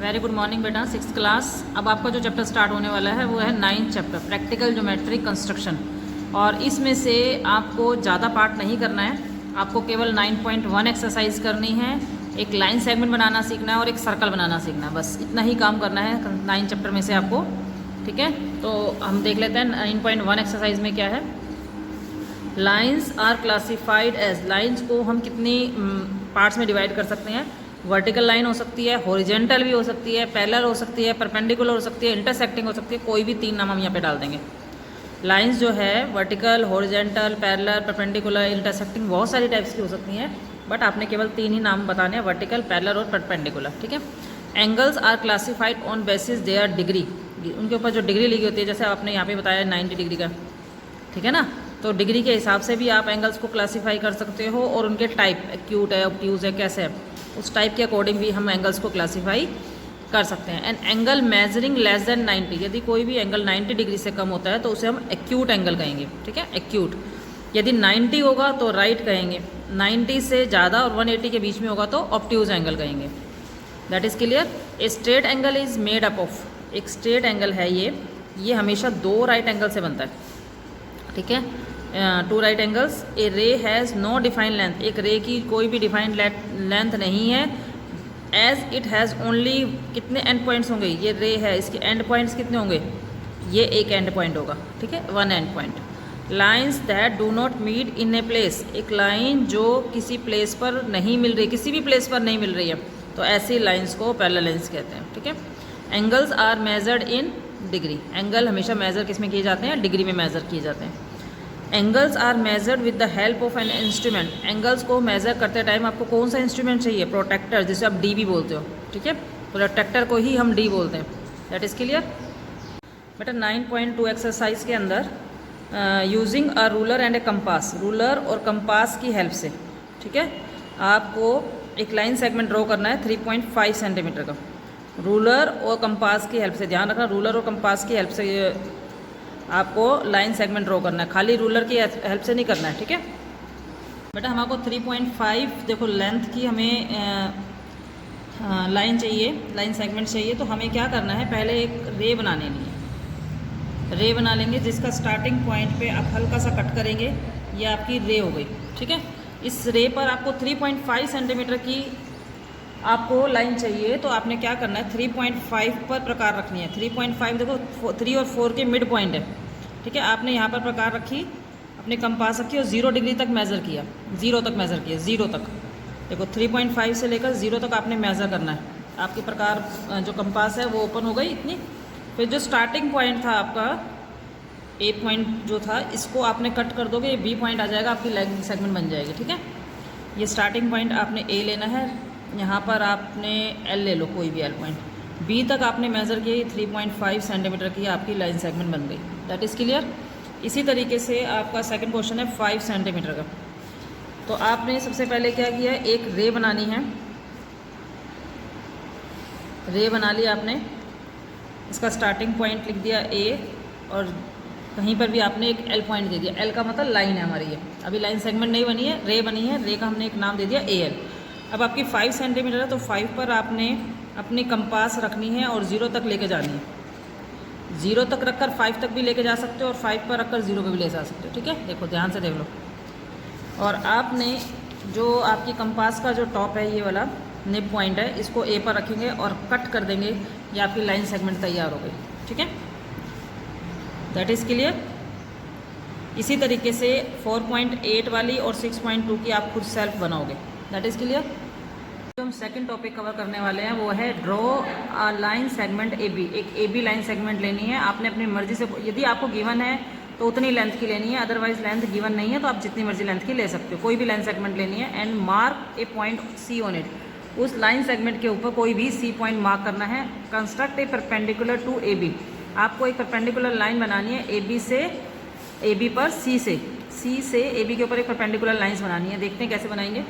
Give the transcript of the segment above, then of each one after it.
Very good morning बेटा, 6th class. अब आपका जो चैप्टर स्टार्ट होने वाला है वो है 9th chapter, practical geometry construction. और इसमें से आपको ज़्यादा पार्ट नहीं करना है, आपको केवल 9.1 एक्सरसाइज करनी है, एक लाइन सेगमेंट बनाना सीखना है और एक सर्कल बनाना सीखना है। बस इतना ही काम करना है 9 चैप्टर में से आपको। ठीक है, तो हम देख लेते हैं 9.1 एक्सरसाइज में क्या है। Lines are classified as, lines को हम कितनी पार्ट्स में डिवाइड कर सकते हैं। वर्टिकल लाइन हो सकती है, हॉरिजेंटल भी हो सकती है, पैरेलल हो सकती है, परपेंडिकुलर हो सकती है, इंटरसेक्टिंग हो सकती है। कोई भी 3 नाम हम यहाँ पे डाल देंगे। लाइंस जो है vertical, horizontal, parallel, perpendicular, intersecting बहुत सारी टाइप्स की हो सकती हैं, बट आपने केवल 3 ही नाम बताने हैं, वर्टिकल, पैरेलल और परपेंडिकुलर। ठीक है। Angles are classified on basis their degree, उनके ऊपर जो डिग्री लिखी होती है, जैसे आपने यहाँ पे बताया 90 डिग्री का। ठीक है ना, तो डिग्री के हिसाब से भी आप एंगल्स को क्लासीफाई कर सकते हो, और उनके टाइप, एक्यूट है, ऑब्ट्यूज है, कैसे है, उस टाइप के अकॉर्डिंग भी हम एंगल्स को क्लासीफाई कर सकते हैं। And angle measuring less than 90, यदि कोई भी एंगल 90 डिग्री से कम होता है तो उसे हम एक्यूट एंगल कहेंगे। ठीक है, एक्यूट। यदि 90 होगा तो राइट कहेंगे, 90 से ज़्यादा और 180 के बीच में होगा तो ऑब्ट्यूज एंगल कहेंगे। That is clear. A straight angle is made up of, एक स्ट्रेट एंगल है ये हमेशा 2 राइट एंगल से बनता है। ठीक है, 2 राइट एंगल्स। ए रे हैज़ नो डिफाइंड लेंथ, एक रे की कोई भी डिफाइंड लेंथ नहीं है। एज इट हैज़ ओनली, कितने एंड पॉइंट्स होंगे, ये रे है, इसके एंड पॉइंट्स कितने होंगे, ये एक एंड पॉइंट होगा। ठीक है, 1 end point. Lines that do not meet in a place, एक लाइन जो किसी प्लेस पर नहीं मिल रही, किसी भी प्लेस पर नहीं मिल रही है, तो ऐसी लाइन्स को पैरेलल लाइन्स कहते हैं। ठीक है। Angles are measured in degree, angle हमेशा मेजर किस में किए जाते हैं, डिग्री में मेजर किए जाते हैं। Angles are measured with the help of an instrument, angles को मेजर करते टाइम आपको कौन सा इंस्ट्रूमेंट चाहिए, प्रोटेक्टर, जिसे आप डी भी बोलते हो। ठीक है, प्रोटेक्टर को ही हम डी बोलते हैं। दैट इज़ क्लियर बेटा। 9.2 एक्सरसाइज के अंदर using a ruler and A compass, ruler और कंपास की हेल्प से, ठीक है, आपको एक लाइन सेगमेंट ड्रॉ करना है 3.5 सेंटीमीटर का। रूलर और कंपास की हेल्प से, ध्यान रखना, रूलर और कंपास की हेल्प से आपको लाइन सेगमेंट ड्रॉ करना है, खाली रूलर की हेल्प से नहीं करना है। ठीक है बेटा, हमको 3.5 देखो लेंथ की हमें लाइन चाहिए, लाइन सेगमेंट चाहिए, तो हमें क्या करना है, पहले एक रे बना लेनी है। रे बना लेंगे जिसका स्टार्टिंग पॉइंट पे आप हल्का सा कट करेंगे, ये आपकी रे हो गई। ठीक है, इस रे पर आपको 3.5 सेंटीमीटर की आपको लाइन चाहिए, तो आपने क्या करना है, 3.5 पर प्रकार रखनी है। 3.5 देखो 3 और 4 के मिड पॉइंट है। ठीक है, आपने यहाँ पर प्रकार रखी, अपने कंपास रखी और 0 डिग्री तक मेज़र किया, 0 तक मेज़र किया, 0 तक। देखो 3.5 से लेकर 0 तक आपने मेज़र करना है। आपके प्रकार जो कंपास है वो ओपन हो गई इतनी। फिर जो स्टार्टिंग पॉइंट था आपका, ए पॉइंट जो था, इसको आपने कट कर दोगे, ये बी पॉइंट आ जाएगा, आपकी लाइन सेगमेंट बन जाएगी। ठीक है, ये स्टार्टिंग पॉइंट आपने ए लेना है, यहाँ पर आपने एल ले लो, कोई भी एल पॉइंट, बी तक आपने मेज़र किया, 3.5 सेंटीमीटर की आपकी लाइन सेगमेंट बन गई। That is clear. इसी तरीके से आपका सेकंड क्वेश्चन है 5 सेंटीमीटर का। तो आपने सबसे पहले क्या किया, एक रे बनानी है, रे बना ली आपने, इसका स्टार्टिंग पॉइंट लिख दिया ए, और कहीं पर भी आपने एक एल पॉइंट दे दिया। एल का मतलब लाइन है हमारी, ये अभी लाइन सेगमेंट नहीं बनी है, रे बनी है, रे का हमने एक नाम दे दिया ए एल। अब आपकी 5 सेंटीमीटर है, तो 5 पर आपने अपनी कंपास रखनी है और 0 तक लेके जानी है। 0 तक रखकर 5 तक भी लेके जा सकते हो, और 5 पर रखकर 0 पे भी ले जा सकते हो। ठीक है, देखो ध्यान से देख लो। और आपने जो आपकी कंपास का जो टॉप है, ये वाला निब पॉइंट है, इसको ए पर रखेंगे और कट कर देंगे, ये आपकी लाइन सेगमेंट तैयार हो गई। ठीक है, दैट इज़ क्लियर। इसी तरीके से 4.8 वाली और 6.2 की आप खुद सेल्फ बनाओगे। That is clear. जो हम सेकंड टॉपिक कवर करने वाले हैं वो है draw a line segment A B. एक ए बी लाइन सेगमेंट लेनी है, आपने अपनी मर्जी से, यदि आपको गिवन है तो उतनी लेंथ की लेनी है, अदरवाइज लेंथ गिवन नहीं है तो आप जितनी मर्जी लेंथ की ले सकते हो। कोई भी लाइन सेगमेंट लेनी है, and mark a point C on it, उस लाइन सेगमेंट के ऊपर कोई भी सी पॉइंट मार्क करना है। Construct a perpendicular to A B, आपको एक परपेंडिकुलर लाइन बनानी है ए बी से, ए बी पर सी से ए बी के ऊपर एक परपेंडिकुलर लाइन्स बनानी है। देखते हैं कैसे बनाएंगे।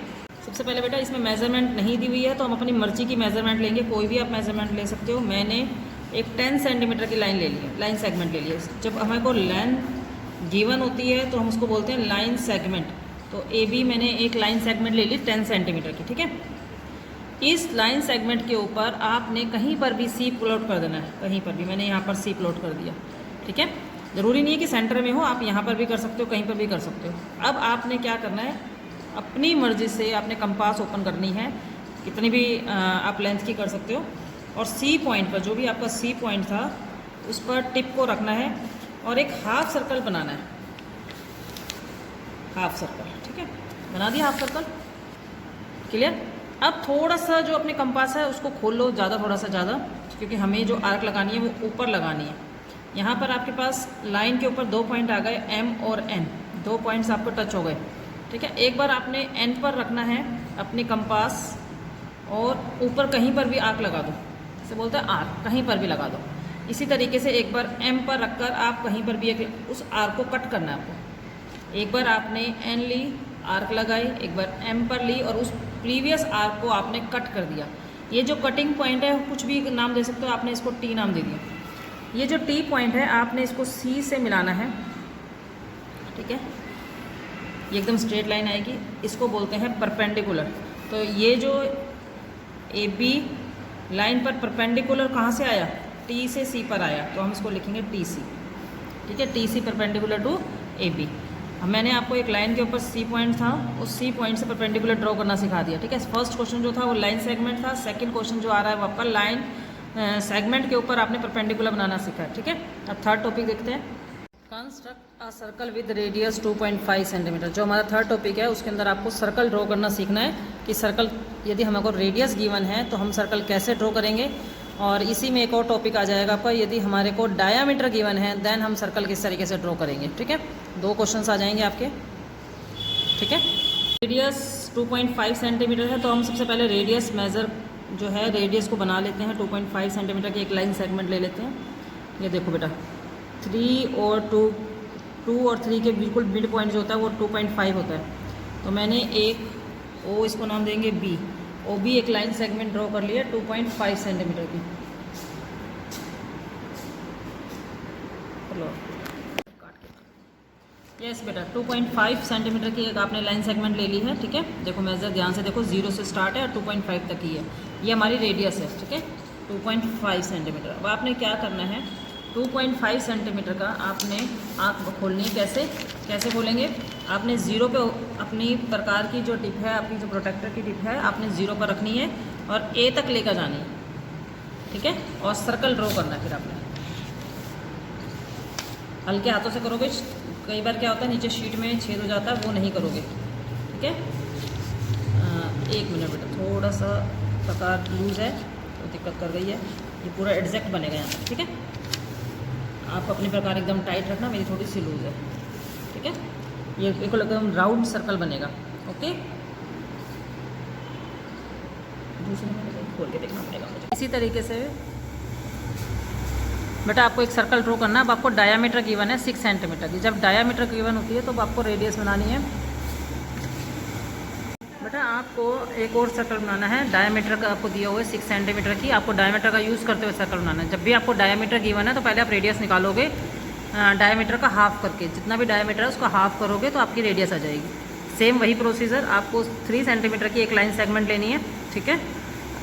सबसे पहले बेटा, इसमें मेज़रमेंट नहीं दी हुई है, तो हम अपनी मर्जी की मेज़रमेंट लेंगे, कोई भी आप मेज़रमेंट ले सकते हो। मैंने एक 10 सेंटीमीटर की लाइन ले ली है, लाइन सेगमेंट ले लिया। जब हमें को लेंथ गिवन होती है तो हम उसको बोलते हैं लाइन सेगमेंट। तो ए बी मैंने एक लाइन सेगमेंट ले ली 10 सेंटीमीटर की। ठीक है, इस लाइन सेगमेंट के ऊपर आपने कहीं पर भी सी प्लॉट कर देना है, कहीं पर भी। मैंने यहाँ पर सी प्लॉट कर दिया, ठीक है। ज़रूरी नहीं है कि सेंटर में हो, आप यहाँ पर भी कर सकते हो, कहीं पर भी कर सकते हो। अब आपने क्या करना है, अपनी मर्ज़ी से आपने कंपास ओपन करनी है, कितनी भी आप लेंथ की कर सकते हो। और सी पॉइंट पर, जो भी आपका सी पॉइंट था, उस पर टिप को रखना है और एक हाफ सर्कल बनाना है, हाफ सर्कल, ठीक है। बना दिया हाफ सर्कल, क्लियर। अब थोड़ा सा जो अपने कंपास है उसको खोल लो, ज़्यादा, थोड़ा सा ज़्यादा, क्योंकि हमें जो आर्क लगानी है वो ऊपर लगानी है। यहाँ पर आपके पास लाइन के ऊपर 2 पॉइंट आ गए, एम और एन, 2 पॉइंट्स आपको टच हो गए, ठीक है। एक बार आपने एन पर रखना है अपनी कंपास और ऊपर कहीं पर भी आर्क लगा दो, इसे बोलते हैं आर्क, कहीं पर भी लगा दो। इसी तरीके से एक बार एम पर रखकर आप कहीं पर भी एक उस आर्क को कट करना है आपको। एक बार आपने एन ली, आर्क लगाई, एक बार एम पर ली और उस प्रीवियस आर्क को आपने कट कर दिया। ये जो कटिंग पॉइंट है, कुछ भी नाम दे सकते हो, आपने इसको टी नाम दे दिया। ये जो टी पॉइंट है आपने इसको सी से मिलाना है, ठीक है। ये एकदम स्ट्रेट लाइन आएगी, इसको बोलते हैं परपेंडिकुलर। तो ये जो ए बी लाइन पर परपेंडिकुलर कहाँ से आया, टी से सी पर आया, तो हम इसको लिखेंगे टी सी, ठीक है। T C perpendicular to A B. अब मैंने आपको एक लाइन के ऊपर सी पॉइंट था, उस सी पॉइंट से परपेंडिकुलर ड्रॉ करना सिखा दिया, ठीक है। फर्स्ट क्वेश्चन जो था वो लाइन सेगमेंट था, सेकंड क्वेश्चन जो आ रहा है वो आपका लाइन सेगमेंट के ऊपर आपने परपेंडिकुलर बनाना सीखा है, ठीक है। अब थर्ड टॉपिक देखते हैं, construct a circle with radius 2.5 centimetre. जो हमारा थर्ड टॉपिक है उसके अंदर आपको सर्कल ड्रॉ करना सीखना है कि सर्कल, यदि हमको रेडियस गिवन है तो हम सर्कल कैसे ड्रॉ करेंगे। और इसी में एक और टॉपिक आ जाएगा आपका, यदि हमारे को डायामीटर गिवन है देन हम सर्कल किस तरीके से ड्रॉ करेंगे, ठीक है। 2 क्वेश्चंस आ जाएंगे आपके, ठीक है। रेडियस 2.5 सेंटीमीटर है, तो हम सबसे पहले रेडियस मेज़र जो है, रेडियस को बना लेते हैं। 2.5 सेंटीमीटर की एक लाइन सेगमेंट ले लेते हैं। ये देखो बेटा, 3 और 2 और 3 के बिल्कुल मिड पॉइंट जो होता है वो 2.5 होता है। तो मैंने एक ओ, इसको नाम देंगे बी, ओ भी एक लाइन सेगमेंट ड्रॉ कर लिया 2.5 सेंटीमीटर की। यस बेटा, 2.5 सेंटीमीटर की एक आपने लाइन सेगमेंट ले ली है, ठीक है। देखो मेजर ध्यान से देखो, 0 से स्टार्ट है और 2.5 तक ही है, ये हमारी रेडियस है, ठीक है। 2.5 सेंटीमीटर। अब आपने क्या करना है, 2.5 सेंटीमीटर का आपने आँख खोलनी है। कैसे खोलेंगे, आपने 0 पे अपनी प्रकार की जो टिप है, आपकी जो प्रोटेक्टर की टिप है, आपने 0 पर रखनी है और ए तक लेकर जानी है, ठीक है। और सर्कल ड्रॉ करना है। फिर आपने हल्के हाथों से करोगे, कई बार क्या होता है नीचे शीट में छेद हो जाता है, वो नहीं करोगे, ठीक है। 1 मिनट बेटा, थोड़ा सा प्रकार लूज़ है तो दिक्कत कर गई है, ये पूरा एग्जैक्ट बनेगा यहाँ पर, ठीक है। आप अपने प्रकार एकदम टाइट रखना, मेरी थोड़ी सी लूज़ है, ठीक है। ये बिल्कुल एकदम राउंड सर्कल बनेगा, ओके। दूसरे में खोल के देखना पड़ेगा मुझे। इसी तरीके से बेटा आपको एक सर्कल ड्रॉ करना है। अब आपको डायामीटर गिवन है 6 सेंटीमीटर की। जब डायामीटर गिवन होती है तो आपको रेडियस बनानी है। बेटा आपको एक और सर्कल बनाना है, डायामीटर का आपको दिया हुआ है 6 सेंटीमीटर की। आपको डायामीटर का यूज़ करते हुए सर्कल बनाना है। जब भी आपको डायामीटर गिवन है तो पहले आप रेडियस निकालोगे, डायामीटर का हाफ करके, जितना भी डायामीटर है उसका हाफ करोगे तो आपकी रेडियस आ जाएगी। सेम वही प्रोसीजर, आपको 3 सेंटीमीटर की एक लाइन सेगमेंट लेनी है, ठीक है।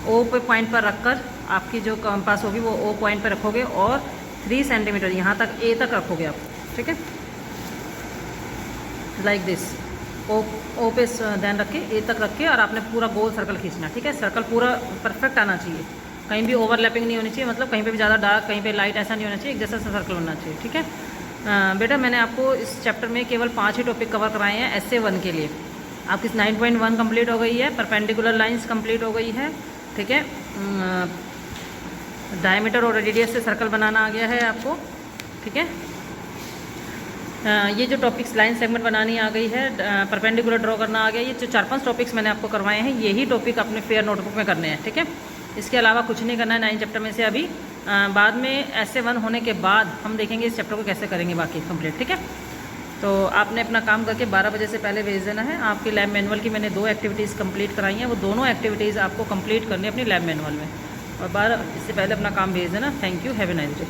ओ पे पॉइंट पर रखकर आपकी जो कंपास होगी वो ओ पॉइंट पर रखोगे और 3 सेंटीमीटर यहाँ तक ए तक रखोगे आप, ठीक है, लाइक दिस। ओ पे ध्यान रख के ए तक रख के और आपने पूरा गोल सर्कल खींचना, ठीक है। सर्कल पूरा परफेक्ट आना चाहिए, कहीं भी ओवरलैपिंग नहीं होनी चाहिए, मतलब कहीं पे भी ज़्यादा डार्क, कहीं पे लाइट, ऐसा नहीं होना चाहिए, एक जैसा सर्कल होना चाहिए, ठीक है। बेटा मैंने आपको इस चैप्टर में केवल 5 ही टॉपिक कवर कराए हैं essay 1 के लिए। आपकी 9.1 कंप्लीट हो गई है, परपेंडिकुलर लाइंस कंप्लीट हो गई है, ठीक है। डायमीटर और रेडियस से सर्कल बनाना आ गया है आपको, ठीक है। ये जो टॉपिक्स लाइन सेगमेंट बनानी आ गई है, परपेंडिकुलर ड्रॉ करना आ गया, ये जो 4-5 टॉपिक्स मैंने आपको करवाए हैं, यही टॉपिक अपने फेयर नोटबुक में करने हैं, ठीक है। इसके अलावा कुछ नहीं करना है 9 चैप्टर में से अभी। बाद में essay 1 होने के बाद हम देखेंगे इस चैप्टर को कैसे करेंगे बाकी कंप्लीट, ठीक है। तो आपने अपना काम करके 12 बजे से पहले भेज देना है। आपकी लैब मैनुअल की मैंने 2 एक्टिविटीज़ कंप्लीट कराई हैं, वो दोनों एक्टिविटीज़ आपको कंप्लीट करनी है अपनी लैब मैनुअल में, और 12 इससे पहले अपना काम भेज देना। Thank you, have a nice day.